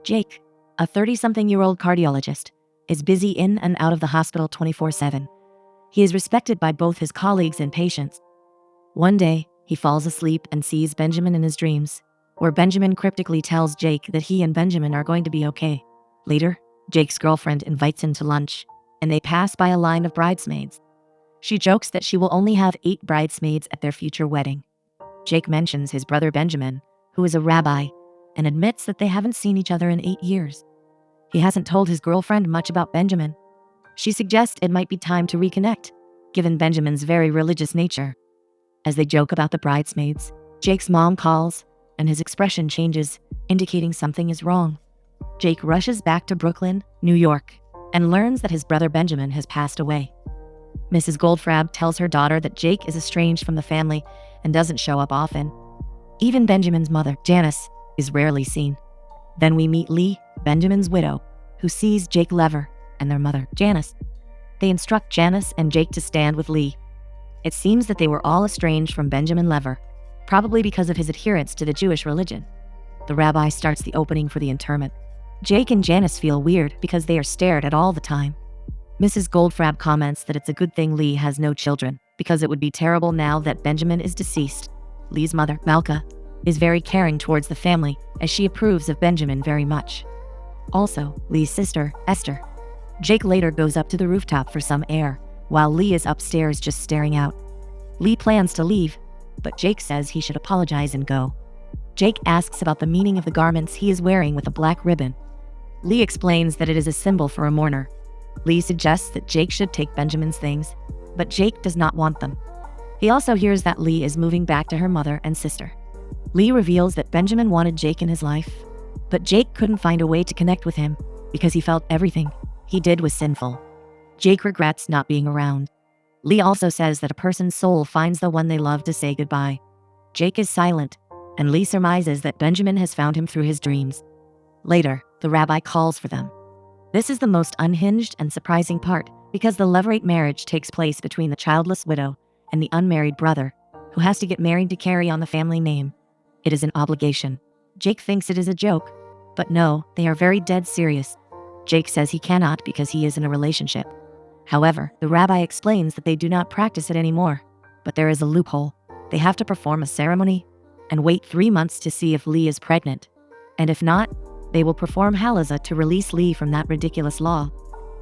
Jake, a 30-something-year-old cardiologist, is busy in and out of the hospital 24/7. He is respected by both his colleagues and patients. One day, he falls asleep and sees Benjamin in his dreams, where Benjamin cryptically tells Jake that he and Benjamin are going to be okay. Later, Jake's girlfriend invites him to lunch, and they pass by a line of bridesmaids. She jokes that she will only have 8 bridesmaids at their future wedding. Jake mentions his brother Benjamin, who is a rabbi, and admits that they haven't seen each other in 8 years. He hasn't told his girlfriend much about Benjamin. She suggests it might be time to reconnect, given Benjamin's very religious nature. As they joke about the bridesmaids, Jake's mom calls, and his expression changes, indicating something is wrong. Jake rushes back to Brooklyn, New York, and learns that his brother Benjamin has passed away. Mrs. Goldfrapp tells her daughter that Jake is estranged from the family and doesn't show up often. Even Benjamin's mother, Janice, is rarely seen. Then we meet Lee, Benjamin's widow, who sees Jake Lever and their mother, Janice. They instruct Janice and Jake to stand with Lee. It seems that they were all estranged from Benjamin Lever, probably because of his adherence to the Jewish religion. The rabbi starts the opening for the interment. Jake and Janice feel weird because they are stared at all the time. Mrs. Goldfrapp comments that it's a good thing Lee has no children, because it would be terrible now that Benjamin is deceased. Lee's mother, Malka, is very caring towards the family, as she approves of Benjamin very much. Also, Lee's sister, Esther. Jake later goes up to the rooftop for some air, while Lee is upstairs just staring out. Lee plans to leave, but Jake says he should apologize and go. Jake asks about the meaning of the garments he is wearing with a black ribbon. Lee explains that it is a symbol for a mourner. Lee suggests that Jake should take Benjamin's things, but Jake does not want them. He also hears that Lee is moving back to her mother and sister. Lee reveals that Benjamin wanted Jake in his life, but Jake couldn't find a way to connect with him because he felt everything he did was sinful. Jake regrets not being around. Lee also says that a person's soul finds the one they love to say goodbye. Jake is silent, and Lee surmises that Benjamin has found him through his dreams. Later, the rabbi calls for them. This is the most unhinged and surprising part, because the levirate marriage takes place between the childless widow and the unmarried brother, who has to get married to carry on the family name. It is an obligation. Jake thinks it is a joke, but no, they are very dead serious. Jake says he cannot because he is in a relationship. However, the rabbi explains that they do not practice it anymore, but there is a loophole. They have to perform a ceremony and wait 3 months to see if Lee is pregnant. And if not, they will perform halaza to release Lee from that ridiculous law.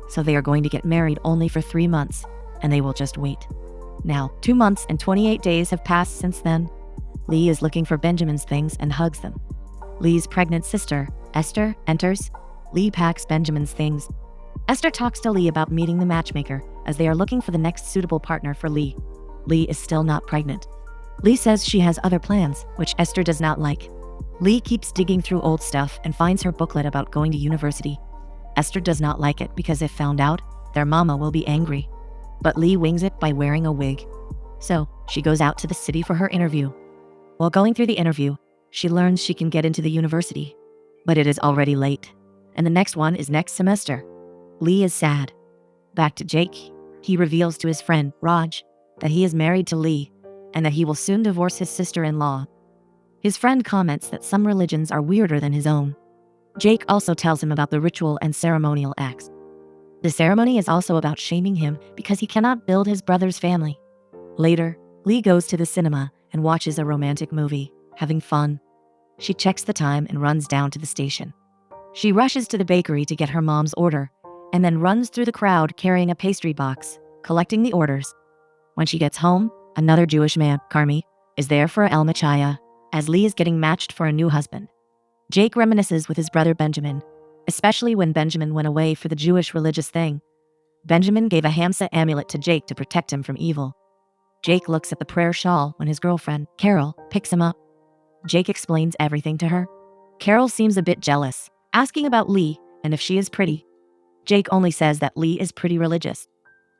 So they are going to get married only for 3 months, and they will just wait. Now, 2 months and 28 days have passed since then. Lee is looking for Benjamin's things and hugs them. Lee's pregnant sister, Esther, enters. Lee packs Benjamin's things. Esther talks to Lee about meeting the matchmaker, as they are looking for the next suitable partner for Lee. Lee is still not pregnant. Lee says she has other plans, which Esther does not like. Lee keeps digging through old stuff and finds her booklet about going to university. Esther does not like it because if found out, their mama will be angry. But Lee wings it by wearing a wig. So, she goes out to the city for her interview. While going through the interview, she learns she can get into the university. But it is already late, and the next one is next semester. Lee is sad. Back to Jake. He reveals to his friend, Raj, that he is married to Lee, and that he will soon divorce his sister-in-law. His friend comments that some religions are weirder than his own. Jake also tells him about the ritual and ceremonial acts. The ceremony is also about shaming him because he cannot build his brother's family. Later, Lee goes to the cinema and watches a romantic movie, having fun. She checks the time and runs down to the station. She rushes to the bakery to get her mom's order, and then runs through the crowd carrying a pastry box, collecting the orders. When she gets home, another Jewish man, Carmi, is there for El Machaya, as Lee is getting matched for a new husband. Jake reminisces with his brother Benjamin, especially when Benjamin went away for the Jewish religious thing. Benjamin gave a Hamsa amulet to Jake to protect him from evil. Jake looks at the prayer shawl when his girlfriend, Carol, picks him up. Jake explains everything to her. Carol seems a bit jealous, asking about Lee and if she is pretty. Jake only says that Lee is pretty religious.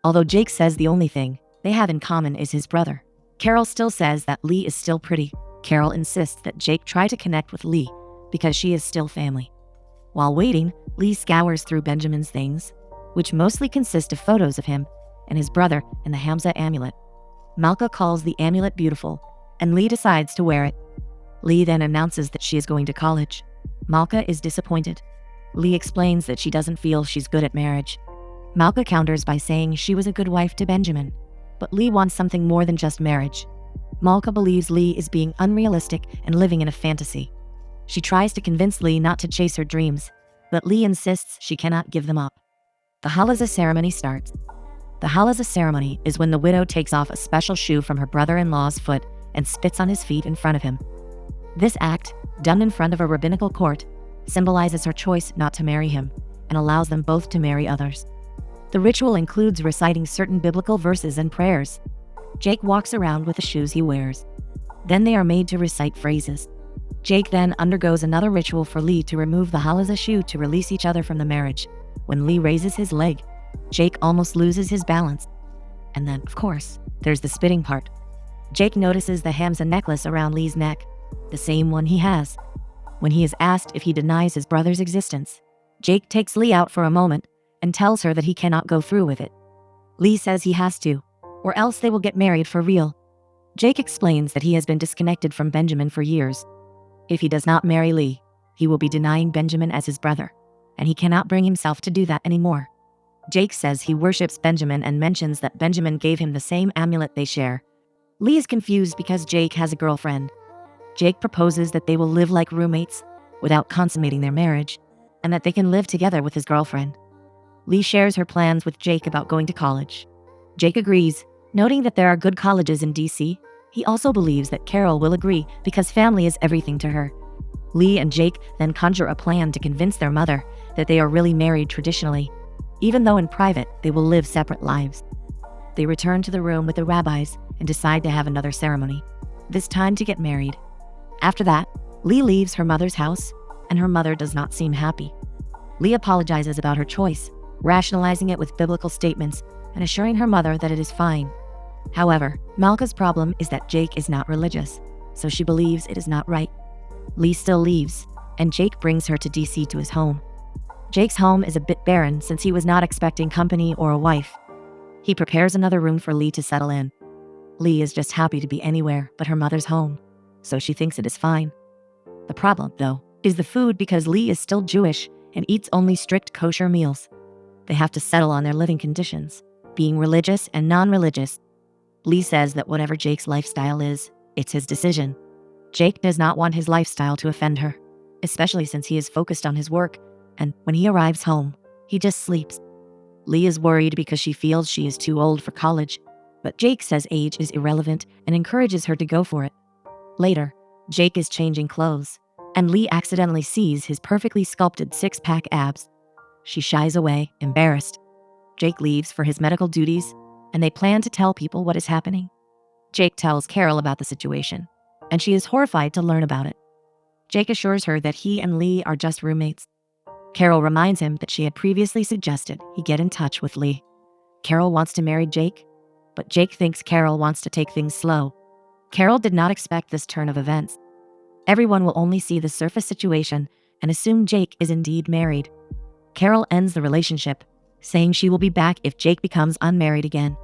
Although Jake says the only thing they have in common is his brother, Carol still says that Lee is still pretty. Carol insists that Jake try to connect with Lee because she is still family. While waiting, Lee scours through Benjamin's things, which mostly consist of photos of him and his brother and the Hamza amulet. Malka calls the amulet beautiful, and Lee decides to wear it. Lee then announces that she is going to college. Malka is disappointed. Lee explains that she doesn't feel she's good at marriage. Malka counters by saying she was a good wife to Benjamin, but Lee wants something more than just marriage. Malka believes Lee is being unrealistic and living in a fantasy. She tries to convince Lee not to chase her dreams, but Lee insists she cannot give them up. The halaza ceremony starts. The halaza ceremony is when the widow takes off a special shoe from her brother-in-law's foot and spits on his feet in front of him. This act, done in front of a rabbinical court, symbolizes her choice not to marry him and allows them both to marry others. The ritual includes reciting certain biblical verses and prayers. Jake walks around with the shoes he wears. Then they are made to recite phrases. Jake then undergoes another ritual for Lee to remove the halaza shoe to release each other from the marriage. When Lee raises his leg, Jake almost loses his balance. And then, of course, there's the spitting part. Jake notices the Hamza necklace around Lee's neck, the same one he has. When he is asked if he denies his brother's existence, Jake takes Lee out for a moment and tells her that he cannot go through with it. Lee says he has to, or else they will get married for real. Jake explains that he has been disconnected from Benjamin for years. If he does not marry Lee, he will be denying Benjamin as his brother, and he cannot bring himself to do that anymore. Jake says he worships Benjamin and mentions that Benjamin gave him the same amulet they share. Lee is confused because Jake has a girlfriend. Jake proposes that they will live like roommates without consummating their marriage, and that they can live together with his girlfriend. Lee shares her plans with Jake about going to college. Jake agrees, noting that there are good colleges in DC. He also believes that Carol will agree because family is everything to her. Lee and Jake then conjure a plan to convince their mother that they are really married traditionally, even though in private they will live separate lives. They return to the room with the rabbis and decide to have another ceremony, this time to get married. After that, Lee leaves her mother's house, and her mother does not seem happy. Lee apologizes about her choice, rationalizing it with biblical statements and assuring her mother that it is fine. However, Malka's problem is that Jake is not religious, so she believes it is not right. Lee still leaves, and Jake brings her to DC to his home. Jake's home is a bit barren since he was not expecting company or a wife. He prepares another room for Lee to settle in. Lee is just happy to be anywhere but her mother's home, so she thinks it is fine. The problem, though, is the food because Lee is still Jewish and eats only strict kosher meals. They have to settle on their living conditions, being religious and non-religious. Lee says that whatever Jake's lifestyle is, it's his decision. Jake does not want his lifestyle to offend her, especially since he is focused on his work, and when he arrives home, he just sleeps. Lee is worried because she feels she is too old for college, but Jake says age is irrelevant and encourages her to go for it. Later, Jake is changing clothes, and Lee accidentally sees his perfectly sculpted six-pack abs. She shies away, embarrassed. Jake leaves for his medical duties, and they plan to tell people what is happening. Jake tells Carol about the situation, and she is horrified to learn about it. Jake assures her that he and Lee are just roommates. Carol reminds him that she had previously suggested he get in touch with Lee. Carol wants to marry Jake, but Jake thinks Carol wants to take things slow. Carol did not expect this turn of events. Everyone will only see the surface situation and assume Jake is indeed married. Carol ends the relationship, saying she will be back if Jake becomes unmarried again.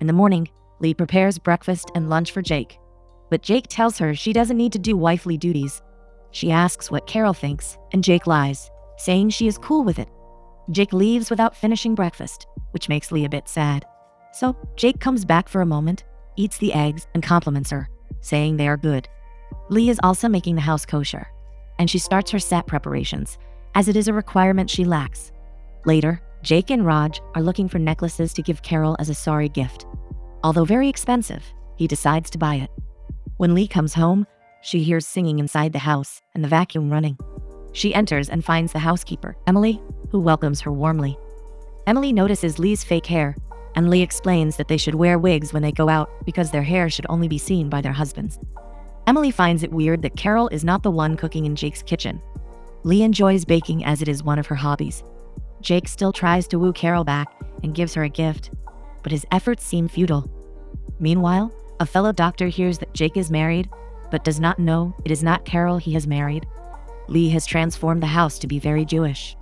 In the morning, Lee prepares breakfast and lunch for Jake, but Jake tells her she doesn't need to do wifely duties. She asks what Carol thinks, and Jake lies, saying she is cool with it. Jake leaves without finishing breakfast, which makes Lee a bit sad. So Jake comes back for a moment, eats the eggs, and compliments her, saying they are good. Lee is also making the house kosher, and she starts her set preparations, as it is a requirement she lacks. Later, Jake and Raj are looking for necklaces to give Carol as a sorry gift. Although very expensive, he decides to buy it. When Lee comes home, she hears singing inside the house and the vacuum running. She enters and finds the housekeeper, Emily, who welcomes her warmly. Emily notices Lee's fake hair, and Lee explains that they should wear wigs when they go out because their hair should only be seen by their husbands. Emily finds it weird that Carol is not the one cooking in Jake's kitchen. Lee enjoys baking as it is one of her hobbies. Jake still tries to woo Carol back and gives her a gift, but his efforts seem futile. Meanwhile, a fellow doctor hears that Jake is married, but does not know it is not Carol he has married. Lee has transformed the house to be very Jewish.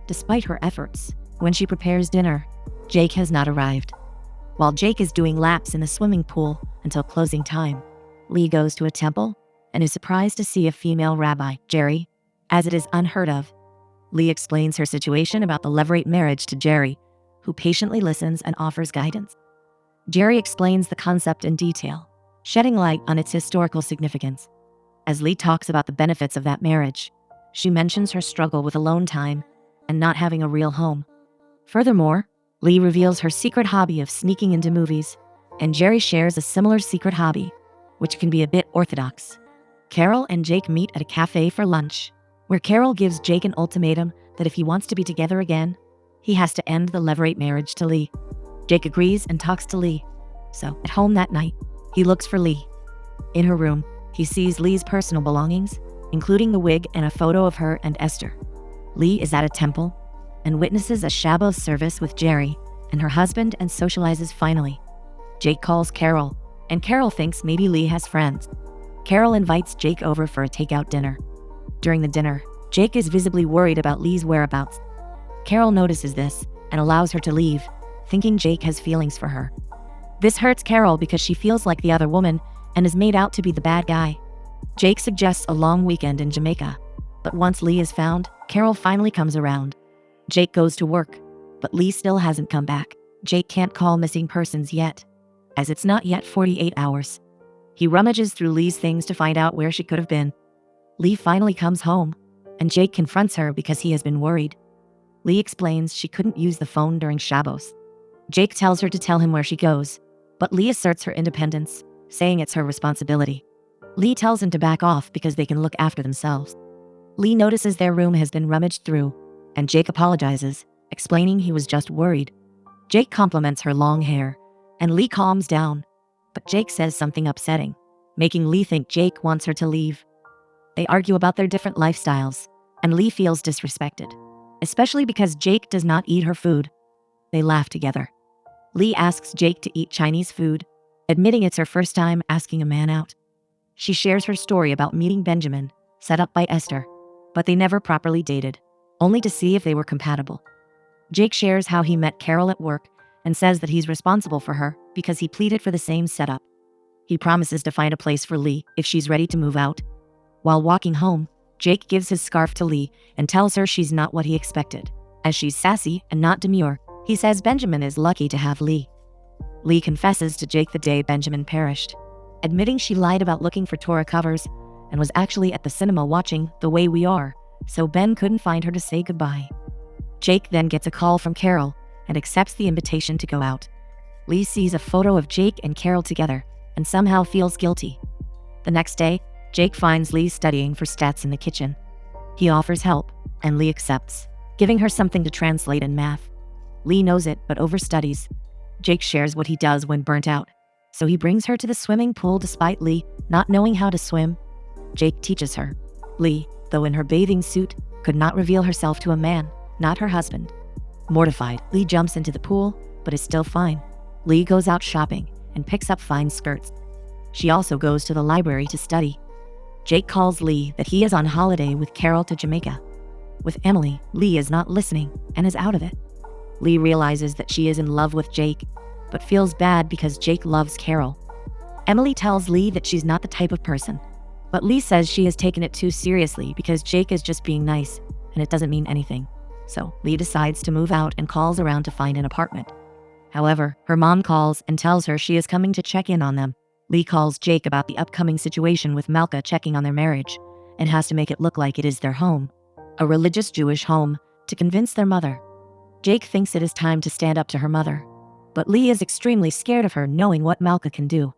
Despite her efforts, when she prepares dinner, Jake has not arrived. While Jake is doing laps in the swimming pool until closing time, Lee goes to a temple and is surprised to see a female rabbi, Jerry. as it is unheard of. Lee explains her situation about the levirate marriage to Jerry, who patiently listens and offers guidance. Jerry explains the concept in detail, shedding light on its historical significance. As Lee talks about the benefits of that marriage, she mentions her struggle with alone time and not having a real home. Furthermore, Lee reveals her secret hobby of sneaking into movies, and Jerry shares a similar secret hobby, which can be a bit orthodox. Carol and Jake meet at a cafe for lunch, where Carol gives Jake an ultimatum that if he wants to be together again, he has to end the levirate marriage to Lee. Jake agrees and talks to Lee. So, at home that night, he looks for Lee. In her room, he sees Lee's personal belongings, including the wig and a photo of her and Esther. Lee is at a temple and witnesses a Shabbat service with Jerry and her husband and socializes finally. Jake calls Carol, and Carol thinks maybe Lee has friends. Carol invites Jake over for a takeout dinner. During the dinner, Jake is visibly worried about Lee's whereabouts. Carol notices this and allows her to leave, thinking Jake has feelings for her. This hurts Carol because she feels like the other woman and is made out to be the bad guy. Jake suggests a long weekend in Jamaica, but once Lee is found, Carol finally comes around. Jake goes to work, but Lee still hasn't come back. Jake can't call missing persons yet, as it's not yet 48 hours. He rummages through Lee's things to find out where she could have been. Lee finally comes home, and Jake confronts her because he has been worried. Lee explains she couldn't use the phone during Shabbos. Jake tells her to tell him where she goes, but Lee asserts her independence, saying it's her responsibility. Lee tells him to back off because they can look after themselves. Lee notices their room has been rummaged through, and Jake apologizes, explaining he was just worried. Jake compliments her long hair, and Lee calms down, but Jake says something upsetting, making Lee think Jake wants her to leave. They argue about their different lifestyles, and Lee feels disrespected, especially because Jake does not eat her food. They laugh together. Lee asks Jake to eat Chinese food, admitting it's her first time asking a man out. She shares her story about meeting Benjamin, set up by Esther, but they never properly dated, only to see if they were compatible. Jake shares how he met Carol at work and says that he's responsible for her because he pleaded for the same setup. He promises to find a place for Lee if she's ready to move out. While walking home, Jake gives his scarf to Lee and tells her she's not what he expected. As she's sassy and not demure, he says Benjamin is lucky to have Lee. Lee confesses to Jake the day Benjamin perished, admitting she lied about looking for Torah covers and was actually at the cinema watching The Way We Are, so Ben couldn't find her to say goodbye. Jake then gets a call from Carol and accepts the invitation to go out. Lee sees a photo of Jake and Carol together and somehow feels guilty. The next day, Jake finds Lee studying for stats in the kitchen. He offers help, and Lee accepts, giving her something to translate in math. Lee knows it, but overstudies. Jake shares what he does when burnt out, so he brings her to the swimming pool despite Lee not knowing how to swim. Jake teaches her. Lee, though in her bathing suit, could not reveal herself to a man, not her husband. Mortified, Lee jumps into the pool, but is still fine. Lee goes out shopping and picks up fine skirts. She also goes to the library to study. Jake calls Lee that he is on holiday with Carol to Jamaica. With Emily, Lee is not listening and is out of it. Lee realizes that she is in love with Jake, but feels bad because Jake loves Carol. Emily tells Lee that she's not the type of person, but Lee says she has taken it too seriously because Jake is just being nice, and it doesn't mean anything. So Lee decides to move out and calls around to find an apartment. However, her mom calls and tells her she is coming to check in on them. Lee calls Jake about the upcoming situation with Malka checking on their marriage, and has to make it look like it is their home, a religious Jewish home, to convince their mother. Jake thinks it is time to stand up to her mother, but Lee is extremely scared of her knowing what Malka can do.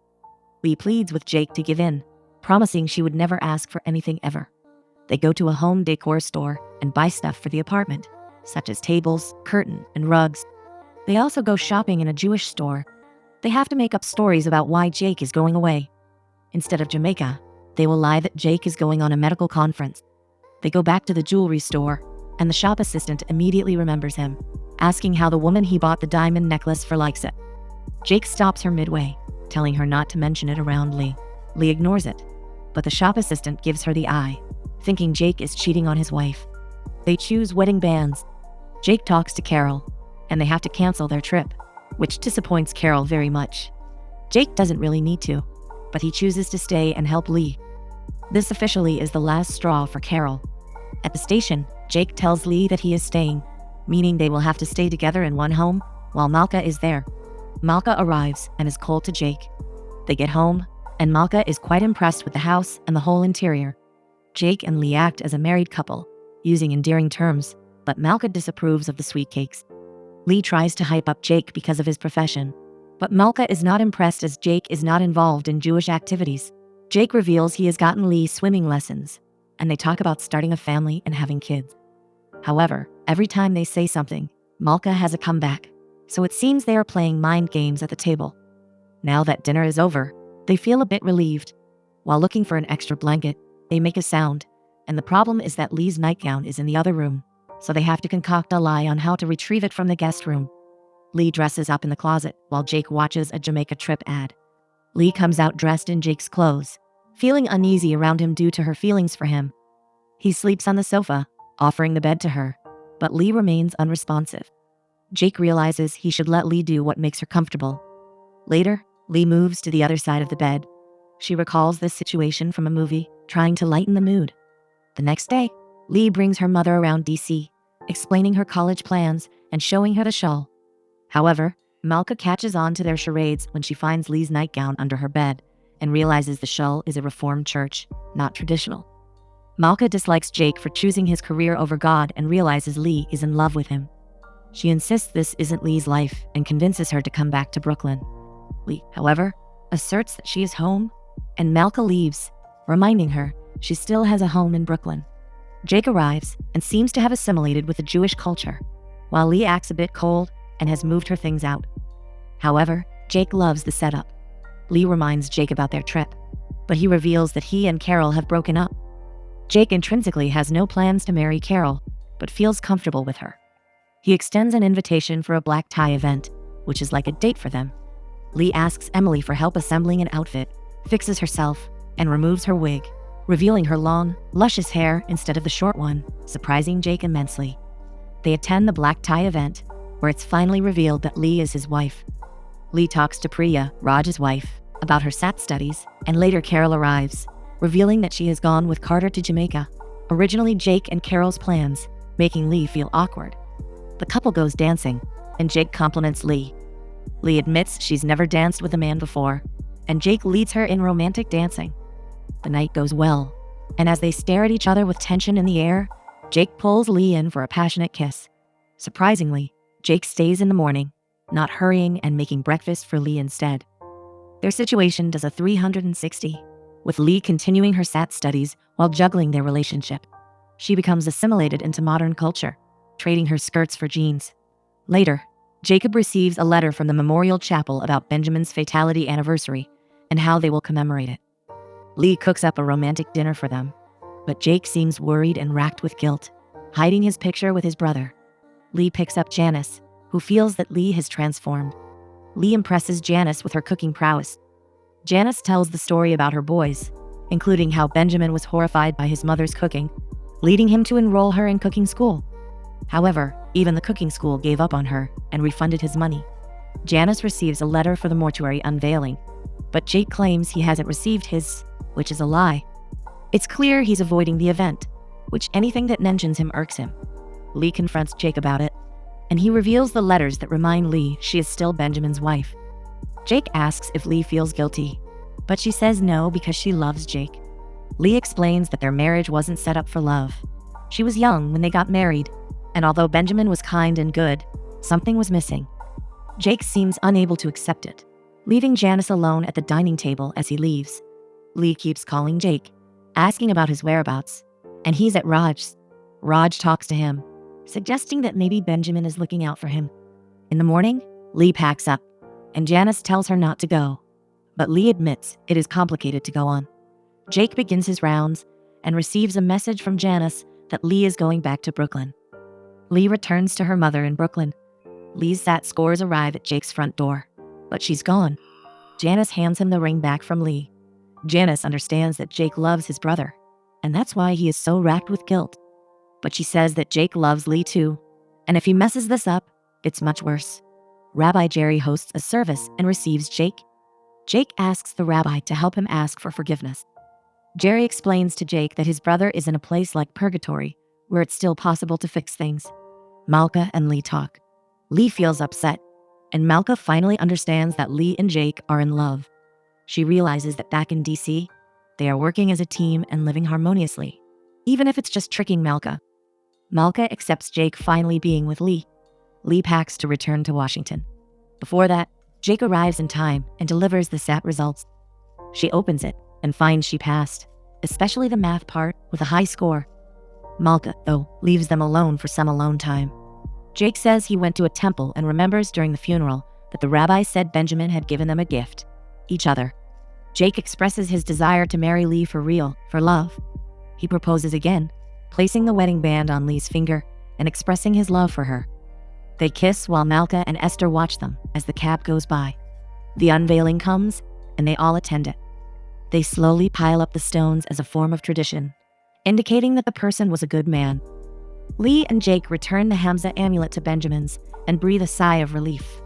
Lee pleads with Jake to give in, promising she would never ask for anything ever. They go to a home decor store and buy stuff for the apartment, such as tables, curtain, and rugs. They also go shopping in a Jewish store. They have to make up stories about why Jake is going away. Instead of Jamaica, they will lie that Jake is going on a medical conference. They go back to the jewelry store, and the shop assistant immediately remembers him, asking how the woman he bought the diamond necklace for likes it. Jake stops her midway, telling her not to mention it around Lee. Lee ignores it, but the shop assistant gives her the eye, thinking Jake is cheating on his wife. They choose wedding bands. Jake talks to Carol, and they have to cancel their trip, which disappoints Carol very much. Jake doesn't really need to, but he chooses to stay and help Lee. This officially is the last straw for Carol. At the station, Jake tells Lee that he is staying, meaning they will have to stay together in one home while Malka is there. Malka arrives and is cold to Jake. They get home, and Malka is quite impressed with the house and the whole interior. Jake and Lee act as a married couple, using endearing terms, but Malka disapproves of the sweet cakes. Lee tries to hype up Jake because of his profession, but Malka is not impressed as Jake is not involved in Jewish activities. Jake reveals he has gotten Lee swimming lessons, and they talk about starting a family and having kids. However, every time they say something, Malka has a comeback, so it seems they are playing mind games at the table. Now that dinner is over, they feel a bit relieved. While looking for an extra blanket, they make a sound, and the problem is that Lee's nightgown is in the other room, so they have to concoct a lie on how to retrieve it from the guest room. Lee dresses up in the closet while Jake watches a Jamaica trip ad. Lee comes out dressed in Jake's clothes, feeling uneasy around him due to her feelings for him. He sleeps on the sofa, offering the bed to her, but Lee remains unresponsive. Jake realizes he should let Lee do what makes her comfortable. Later, Lee moves to the other side of the bed. She recalls this situation from a movie, trying to lighten the mood. The next day, Lee brings her mother around DC, explaining her college plans and showing her the shawl. However, Malka catches on to their charades when she finds Lee's nightgown under her bed and realizes the shawl is a Reformed church, not traditional. Malka dislikes Jake for choosing his career over God and realizes Lee is in love with him. She insists this isn't Lee's life and convinces her to come back to Brooklyn. Lee, however, asserts that she is home, and Malka leaves, reminding her she still has a home in Brooklyn. Jake arrives and seems to have assimilated with the Jewish culture, while Lee acts a bit cold and has moved her things out. However, Jake loves the setup. Lee reminds Jake about their trip, but he reveals that he and Carol have broken up. Jake intrinsically has no plans to marry Carol, but feels comfortable with her. He extends an invitation for a black tie event, which is like a date for them. Lee asks Emily for help assembling an outfit, fixes herself, and removes her wig, revealing her long, luscious hair instead of the short one, surprising Jake immensely. They attend the black tie event, where it's finally revealed that Lee is his wife. Lee talks to Priya, Raj's wife, about her SAT studies, and later Carol arrives, revealing that she has gone with Carter to Jamaica, originally Jake and Carol's plans, making Lee feel awkward. The couple goes dancing, and Jake compliments Lee. Lee admits she's never danced with a man before, and Jake leads her in romantic dancing. The night goes well, and as they stare at each other with tension in the air, Jake pulls Lee in for a passionate kiss. Surprisingly, Jake stays in the morning, not hurrying and making breakfast for Lee instead. Their situation does a 360, with Lee continuing her SAT studies while juggling their relationship. She becomes assimilated into modern culture, trading her skirts for jeans. Later, Jacob receives a letter from the Memorial Chapel about Benjamin's fatality anniversary and how they will commemorate it. Lee cooks up a romantic dinner for them, but Jake seems worried and racked with guilt, hiding his picture with his brother. Lee picks up Janice, who feels that Lee has transformed. Lee impresses Janice with her cooking prowess. Janice tells the story about her boys, including how Benjamin was horrified by his mother's cooking, leading him to enroll her in cooking school. However, even the cooking school gave up on her and refunded his money. Janice receives a letter for the mortuary unveiling, but Jake claims he hasn't received his, which is a lie. It's clear he's avoiding the event, which anything that mentions him irks him. Lee confronts Jake about it, and he reveals the letters that remind Lee she is still Benjamin's wife. Jake asks if Lee feels guilty, but she says no because she loves Jake. Lee explains that their marriage wasn't set up for love. She was young when they got married, and although Benjamin was kind and good, something was missing. Jake seems unable to accept it, leaving Janice alone at the dining table as he leaves. Lee keeps calling Jake, asking about his whereabouts, and he's at Raj's. Raj talks to him, suggesting that maybe Benjamin is looking out for him. In the morning, Lee packs up, and Janice tells her not to go, but Lee admits it is complicated to go on. Jake begins his rounds and receives a message from Janice that Lee is going back to Brooklyn. Lee returns to her mother in Brooklyn. Lee's SAT scores arrive at Jake's front door, but she's gone. Janice hands him the ring back from Lee. Janice understands that Jake loves his brother, and that's why he is so racked with guilt. But she says that Jake loves Lee too, and if he messes this up, it's much worse. Rabbi Jerry hosts a service and receives Jake. Jake asks the rabbi to help him ask for forgiveness. Jerry explains to Jake that his brother is in a place like purgatory, where it's still possible to fix things. Malka and Lee talk. Lee feels upset, and Malka finally understands that Lee and Jake are in love. She realizes that back in DC, they are working as a team and living harmoniously, even if it's just tricking Malka. Malka accepts Jake finally being with Lee. Lee packs to return to Washington. Before that, Jake arrives in time and delivers the SAT results. She opens it and finds she passed, especially the math part with a high score. Malka, though, leaves them alone for some alone time. Jake says he went to a temple and remembers during the funeral that the rabbi said Benjamin had given them a gift, each other. Jake expresses his desire to marry Lee for real, for love. He proposes again, placing the wedding band on Lee's finger and expressing his love for her. They kiss while Malka and Esther watch them as the cab goes by. The unveiling comes, and they all attend it. They slowly pile up the stones as a form of tradition, indicating that the person was a good man. Lee and Jake return the Hamza amulet to Benjamin's and breathe a sigh of relief.